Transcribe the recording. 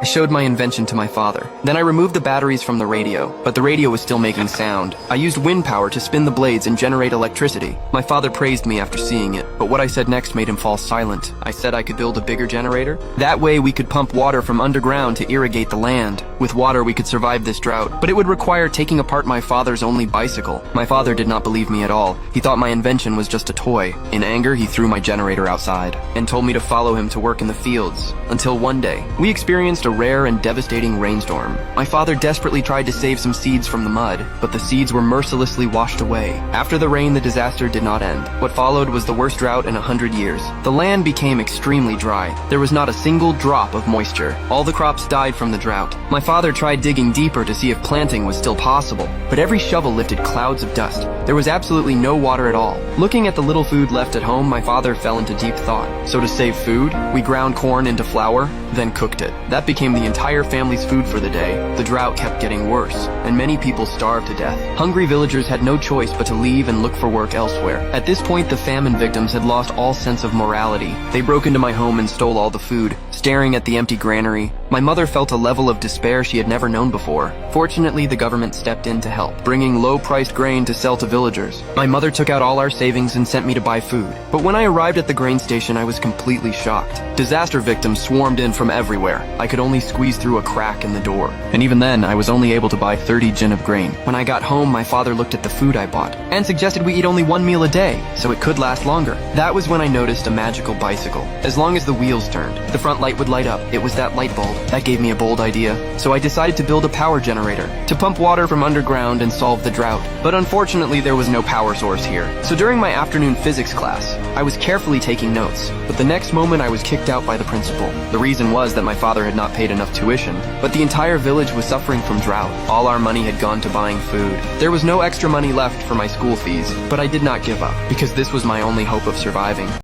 I showed my invention to my father. Then I removed the batteries from the radio, but the radio was still making sound. I used wind power to spin the blades and generate electricity. My father praised me after seeing it, but what I said next made him fall silent. I said I could build a bigger generator. That way we could pump water from underground to irrigate the land. With water we could survive this drought, but it would require taking apart my father's only bicycle. My father did not believe me at all. He thought my invention was just a toy. In anger, he threw my generator outside and told me to follow him to work in the fields. Until one day, we experienced a rare and devastating rainstorm. My father desperately tried to save some seeds from the mud, but the seeds were mercilessly washed away. After the rain, the disaster did not end. What followed was the worst drought in 100 years. The land became extremely dry. There was not a single drop of moisture. All the crops died from the drought. My father tried digging deeper to see if planting was still possible, but every shovel lifted clouds of dust. There was absolutely no water at all. Looking at the little food left at home, my father fell into deep thought. So to save food, we ground corn into flour, then cooked it. That became the entire family's food for the day. The drought kept getting worse, and many people starved to death. Hungry villagers had no choice but to leave and look for work elsewhere. At this point, the famine victims had lost all sense of morality. They broke into my home and stole all the food. Staring at the empty granary, my mother felt a level of despair she had never known before. Fortunately, the government stepped in to help, bringing low-priced grain to sell to villagers. My mother took out all our savings and sent me to buy food. But when I arrived at the grain station, I was completely shocked. Disaster victims swarmed in from everywhere. I could only squeeze through a crack in the door. And even then, I was only able to buy 30 jin of grain. When I got home, my father looked at the food I bought and suggested we eat only one meal a day, so it could last longer. That was when I noticed a magical bicycle. As long as the wheels turned, the front light would light up. It was that light bulb that gave me a bold idea. So I decided to build a power generator to pump water from underground and solve the drought. But unfortunately, there was no power source here. So during my afternoon physics class, I was carefully taking notes. But the next moment, I was kicked out by the principal. The reason was that my father had not paid enough tuition, but the entire village was suffering from drought. All our money had gone to buying food. There was no extra money left for my school fees, but I did not give up, because this was my only hope of surviving.